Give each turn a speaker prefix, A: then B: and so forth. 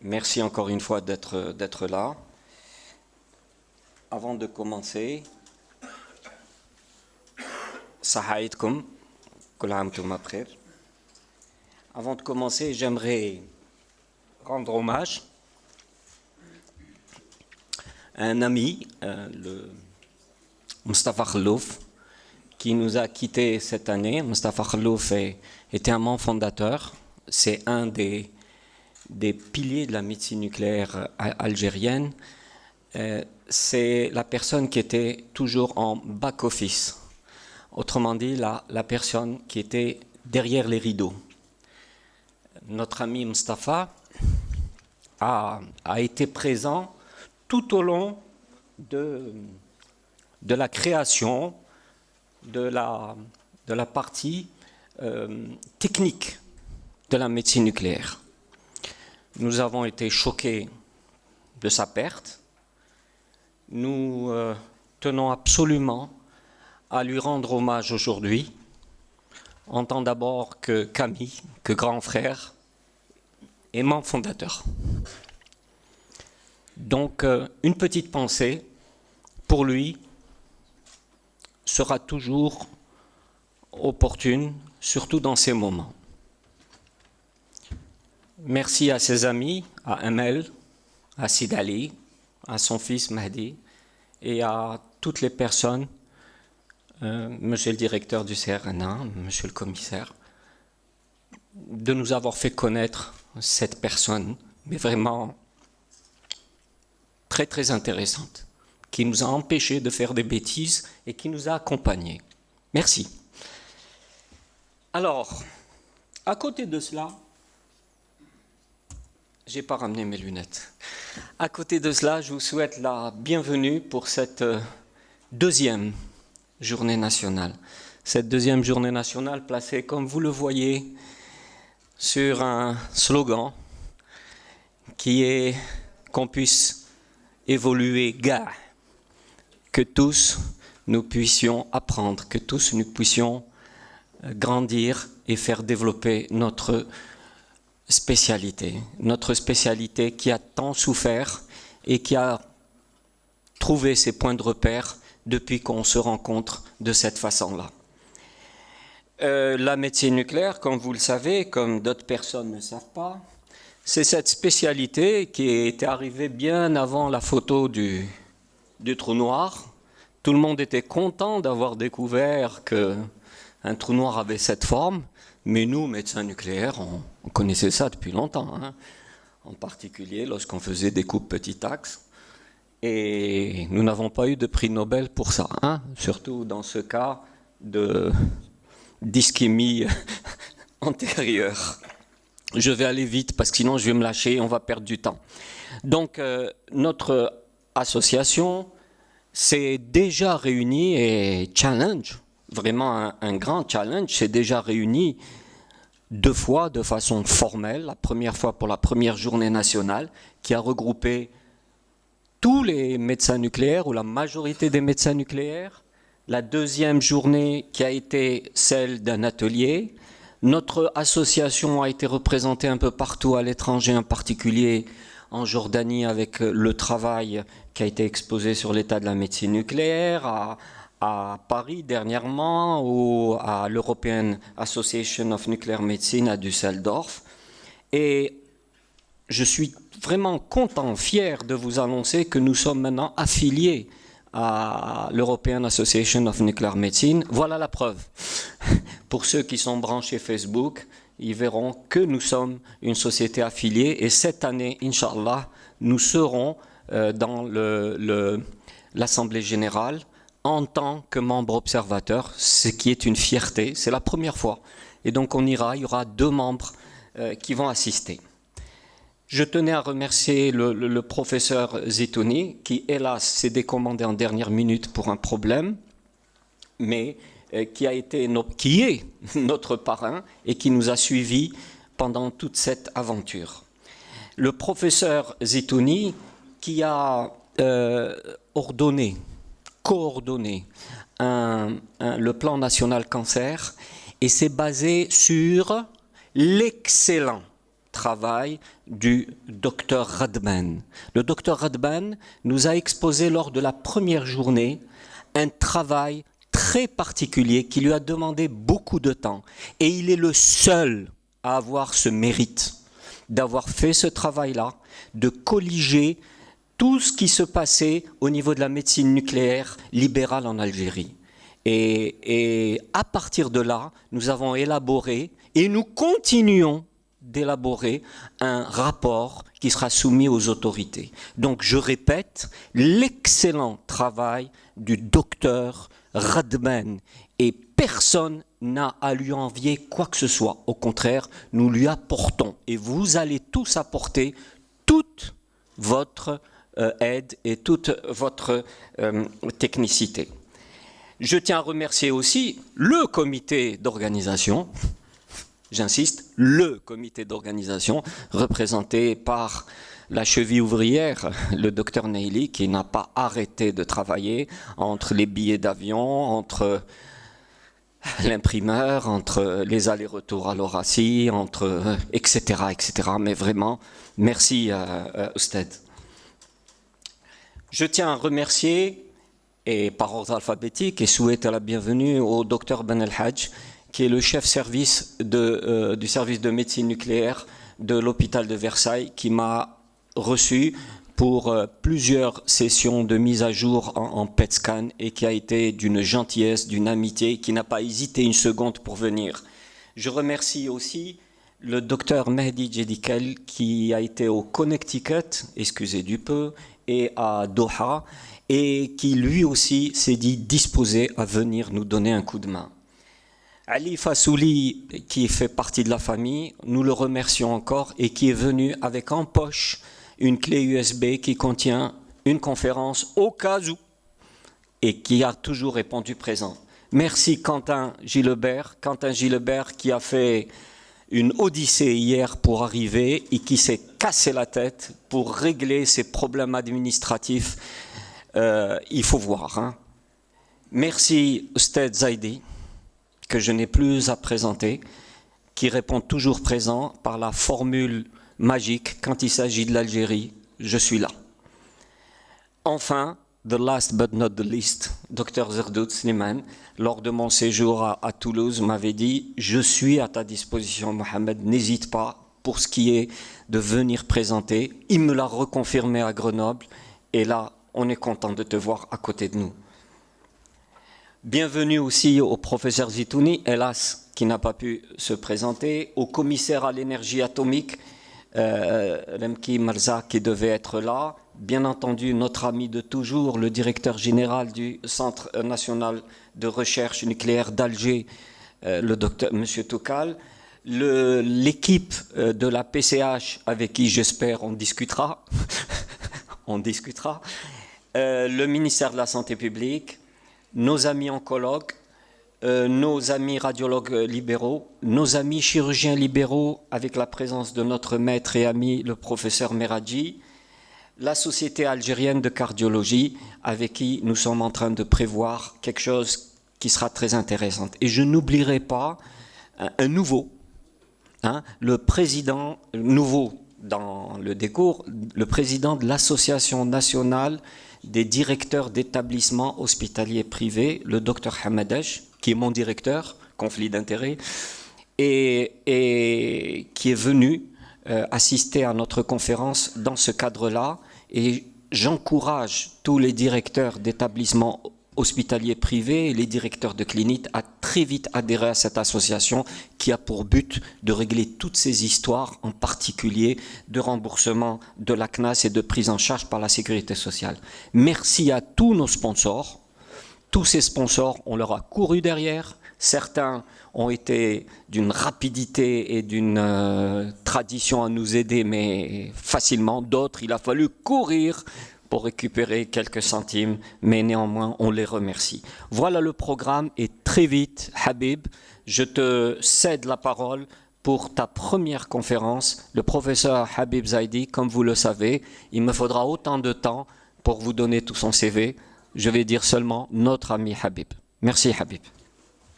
A: Merci encore une fois d'être là. Avant de commencer, sahaïdkoum, kul aam toum bkhir. Avant de commencer, j'aimerais rendre hommage à un ami, le Mustafa Khallouf, qui nous a quittés cette année. Mustafa Khallouf était un membre fondateur. C'est un des piliers de la médecine nucléaire algérienne. C'est la personne qui était toujours en back-office. Autrement dit, la personne qui était derrière les rideaux. Notre ami Mustafa a été présent tout au long de la création de la partie technique de la médecine nucléaire. Nous avons été choqués de sa perte. Nous tenons absolument à lui rendre hommage aujourd'hui, en tant d'abord que qu'ami, que grand frère et membre fondateur. Donc, une petite pensée pour lui sera toujours opportune, surtout dans ces moments. Merci à ses amis, à Amel, à Sid Ali, à son fils Mahdi et à toutes les personnes, monsieur le directeur du CRNA, monsieur le commissaire, de nous avoir fait connaître cette personne, mais vraiment très très intéressante, qui nous a empêchés de faire des bêtises et qui nous a accompagnés. Merci. Alors, à côté de cela, j'ai pas ramené mes lunettes. À côté de cela, je vous souhaite la bienvenue pour cette deuxième journée nationale. Cette deuxième journée nationale placée, comme vous le voyez, sur un slogan qui est qu'on puisse évoluer gars, que tous nous puissions apprendre, que tous nous puissions grandir et faire développer notre spécialité qui a tant souffert et qui a trouvé ses points de repère depuis qu'on se rencontre de cette façon-là. La médecine nucléaire, comme vous le savez, comme d'autres personnes ne savent pas, c'est cette spécialité qui était arrivée bien avant la photo du trou noir. Tout le monde était content d'avoir découvert qu'un trou noir avait cette forme. Mais nous, médecins nucléaires, on connaissait ça depuis longtemps, hein. En particulier lorsqu'on faisait des coupes petit axe. Et nous n'avons pas eu de prix Nobel pour ça, hein, surtout dans ce cas d'ischémie antérieure. Je vais aller vite parce que sinon je vais me lâcher et on va perdre du temps. Donc notre association s'est déjà réunie et challenge, vraiment un grand challenge, s'est déjà réuni 2 fois de façon formelle. La première fois pour la première journée nationale qui a regroupé tous les médecins nucléaires ou la majorité des médecins nucléaires. La deuxième journée qui a été celle d'un atelier. Notre association a été représentée un peu partout à l'étranger, en particulier en Jordanie avec le travail qui a été exposé sur l'état de la médecine nucléaire, à Paris dernièrement ou à l'European Association of Nuclear Medicine à Düsseldorf. Et je suis vraiment content, fier de vous annoncer que nous sommes maintenant affiliés à l'European Association of Nuclear Medicine. Voilà la preuve. Pour ceux qui sont branchés Facebook, ils verront que nous sommes une société affiliée et cette année, Inch'Allah, nous serons dans l'Assemblée générale en tant que membre observateur, ce qui est une fierté, c'est la première fois. Et donc il y aura 2 membres qui vont assister. Je tenais à remercier le professeur Zitouni, qui hélas s'est décommandé en dernière minute pour un problème, mais qui est notre parrain et qui nous a suivis pendant toute cette aventure. Le professeur Zitouni qui a coordonné le plan national cancer et s'est basé sur l'excellent travail du docteur Radban. Le docteur Radban nous a exposé lors de la première journée un travail très particulier qui lui a demandé beaucoup de temps. Et il est le seul à avoir ce mérite d'avoir fait ce travail-là, de colliger tout ce qui se passait au niveau de la médecine nucléaire libérale en Algérie. Et à partir de là, nous avons élaboré et nous continuons d'élaborer un rapport qui sera soumis aux autorités. Donc je répète, l'excellent travail du docteur Radban, et personne n'a à lui envier quoi que ce soit. Au contraire, nous lui apportons, et vous allez tous apporter toute votre aide et toute votre technicité. Je tiens à remercier aussi le comité d'organisation, j'insiste, le comité d'organisation représenté par la cheville ouvrière, le docteur Neili, qui n'a pas arrêté de travailler entre les billets d'avion, entre l'imprimeur, entre les allers-retours à l'Horacie, entre etc., etc. Mais vraiment, merci Oustad. Je tiens à remercier, et par ordre alphabétique, et souhaiter la bienvenue au docteur Ben El Hadj, qui est le chef service du service de médecine nucléaire de l'hôpital de Versailles, qui m'a reçu pour plusieurs sessions de mise à jour en PET scan et qui a été d'une gentillesse, d'une amitié, qui n'a pas hésité une seconde pour venir. Je remercie aussi le docteur Mehdi Djedikal qui a été au Connecticut, excusez du peu, et à Doha, et qui lui aussi s'est dit disposé à venir nous donner un coup de main. Ali Fassouli, qui fait partie de la famille, nous le remercions encore et qui est venu avec en poche une clé USB qui contient une conférence au cas où et qui a toujours répondu présent. Merci Quentin Gilbert qui a fait une odyssée hier pour arriver et qui s'est cassé la tête pour régler ses problèmes administratifs. Il faut voir. Hein. Merci Oustad Zaidi, que je n'ai plus à présenter, qui répond toujours présent par la formule magique, quand il s'agit de l'Algérie, je suis là. Enfin, the last but not the least, Dr Zerdout Slimane, lors de mon séjour à Toulouse, m'avait dit « Je suis à ta disposition, Mohamed, n'hésite pas pour ce qui est de venir présenter. » Il me l'a reconfirmé à Grenoble, et là, on est content de te voir à côté de nous. Bienvenue aussi au professeur Zitouni, hélas, qui n'a pas pu se présenter, au commissaire à l'énergie atomique, Lemki Marza, qui devait être là, bien entendu notre ami de toujours, le directeur général du Centre national de recherche nucléaire d'Alger, le docteur Monsieur Toukal, l'équipe de la PCH avec qui j'espère on discutera, on discutera, le ministère de la Santé publique, nos amis oncologues, nos amis radiologues libéraux, nos amis chirurgiens libéraux avec la présence de notre maître et ami le professeur Meradji, la Société algérienne de cardiologie avec qui nous sommes en train de prévoir quelque chose qui sera très intéressant. Et je n'oublierai pas un nouveau, hein, le président nouveau dans le décours, le président de l'Association nationale des directeurs d'établissements hospitaliers privés, le docteur Hamadesh, qui est mon directeur, conflit d'intérêts, et qui est venu assister à notre conférence dans ce cadre-là. Et j'encourage tous les directeurs d'établissements hospitaliers privés et les directeurs de cliniques à très vite adhérer à cette association qui a pour but de régler toutes ces histoires, en particulier de remboursement de la CNAS et de prise en charge par la sécurité sociale. Merci à tous nos sponsors. Tous ces sponsors, on leur a couru derrière. Certains ont été d'une rapidité et d'une tradition à nous aider, mais facilement. D'autres, il a fallu courir pour récupérer quelques centimes, mais néanmoins, on les remercie. Voilà le programme et très vite, Habib, je te cède la parole pour ta première conférence. Le professeur Habib Zaidi, comme vous le savez, il me faudra autant de temps pour vous donner tout son CV. Je vais dire seulement notre ami Habib. Merci Habib.